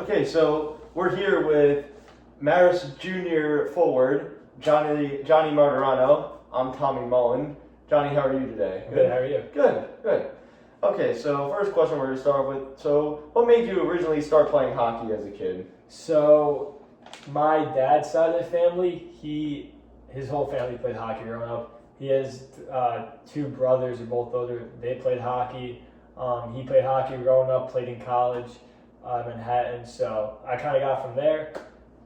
Okay, so we're here with Marist Junior forward, Jonny Martirano. I'm Tommy Mullen. Johnny, how are you today? Good, how are you? Good. Okay, so first question we're going to start with. So, what made you originally start playing hockey as a kid? So, my dad's side of the family, his whole family played hockey growing up. He has two brothers who are both older. They played hockey. He played hockey growing up, played in college in Manhattan. So I kind of got from there.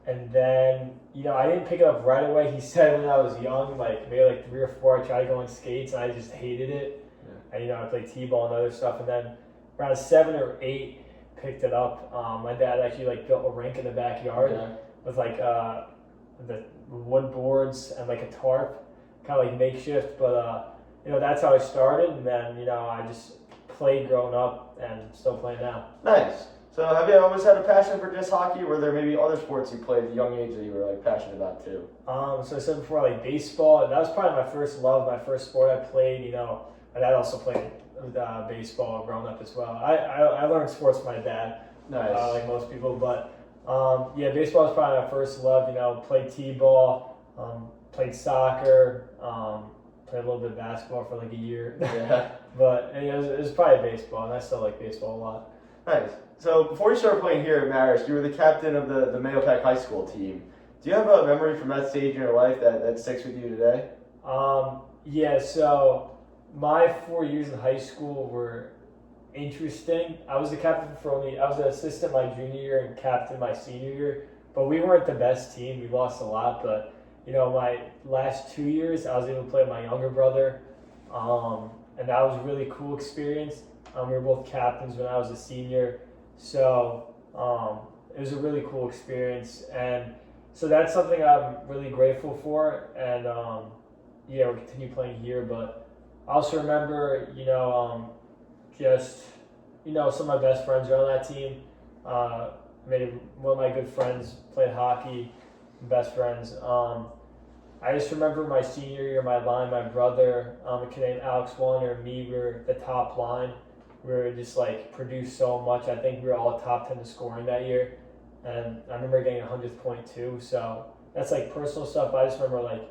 And then, I didn't pick it up right away. He said when I was young, maybe 3 or 4, I tried to go on skates and I just hated it. Yeah. And, I played t-ball and other stuff. And then around 7 or 8, picked it up. My dad actually built a rink in the backyard with the wood boards and a tarp, kind of makeshift. But that's how I started. And then I just played growing up and still playing now. Nice. So have you always had a passion for just hockey? Or were there maybe other sports you played at a young age that you were passionate about too? So I said before, baseball. That was probably my first love, my first sport I played. My dad also played baseball growing up as well. I learned sports from my dad, nice. Like most people. But baseball was probably my first love. Played t-ball, played soccer, played a little bit of basketball for a year. Yeah. But it was probably baseball, and I still like baseball a lot. Nice. So before you started playing here at Marist, you were the captain of the Mahopac High School team. Do you have a memory from that stage in your life that sticks with you today? So my 4 years in high school were interesting. I was the captain I was an assistant my junior year and captain my senior year, but we weren't the best team. We lost a lot, but my last 2 years, I was able to play with my younger brother, and that was a really cool experience. We were both captains when I was a senior, so it was a really cool experience, and so that's something I'm really grateful for, and we'll continue playing here. But I also remember, some of my best friends are on that team. Made one of my good friends played hockey, best friends. I just remember my senior year, my line, my brother, a kid named Alex Warner, and me were the top line. We were just produced so much. I think we were all top 10 in scoring that year. And I remember getting a 100th point too. So that's personal stuff. I just remember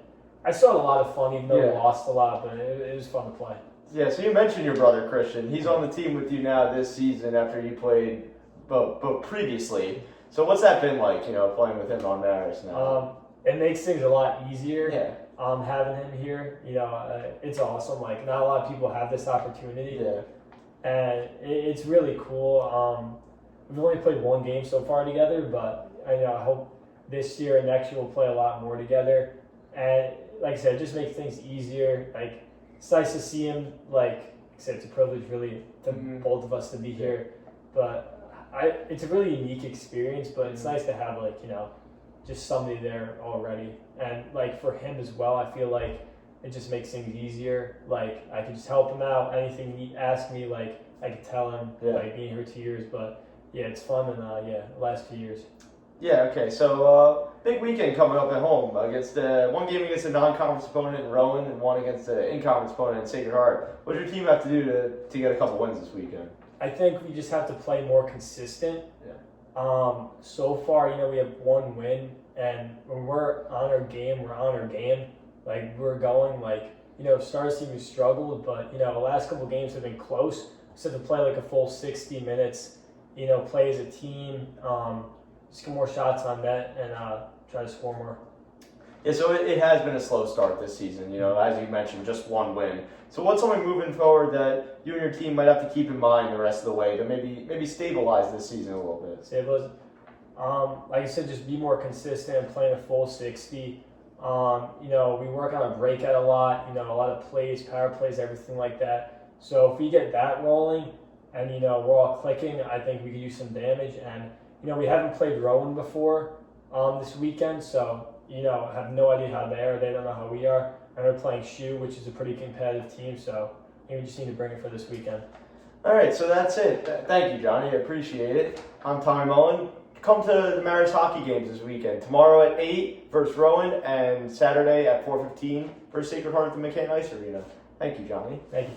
I still had a lot of fun, even though we lost a lot, but it was fun to play. Yeah, so you mentioned your brother Christian. He's on the team with you now this season after you played but previously. So what's that been like, playing with him on Marist now? It makes things a lot easier. Yeah. Having him here, it's awesome. Not a lot of people have this opportunity. Yeah. And it's really cool. We've only played one game so far together, but I hope this year and next year we'll play a lot more together. And like I said, it just makes things easier. It's nice to see him. Like I said, it's a privilege really to both of us to be here. But it's a really unique experience. But it's nice to have just somebody there already. And for him as well, I feel like it just makes things easier. I could just help him out. Anything he asked me, I could tell him. Being here 2 years, but it's fun and the last 2 years. Yeah. Okay. So big weekend coming up at home against one game against a non-conference opponent in Rowan and one against an in-conference opponent in Sacred Heart. What does your team have to do to get a couple wins this weekend? I think we just have to play more consistent. Yeah. So far, we have one win, and when we're on our game, we're on our game. We're going, Star team has struggled, but, the last couple games have been close. So to play a full 60 minutes, play as a team, just get more shots on net and try to score more. Yeah, so it has been a slow start this season, as you mentioned, just one win. So what's something moving forward that you and your team might have to keep in mind the rest of the way to maybe stabilize this season a little bit? Stabilize. Like I said, just be more consistent and playing a full 60. We work on our breakout a lot, a lot of plays, power plays, everything like that. So if we get that rolling and, we're all clicking, I think we could use some damage. And, we haven't played Rowan before this weekend, so, I have no idea how they are. They don't know how we are. And we're playing Shoe, which is a pretty competitive team, so we just need to bring it for this weekend. All right, so that's it. Thank you, Johnny. I appreciate it. I'm Tommy Mullen. Come to the Marist Hockey games this weekend. Tomorrow at 8 versus Rowan, and Saturday at 4:15 versus Sacred Heart at the McCain Ice Arena. Thank you, Johnny. Thank you.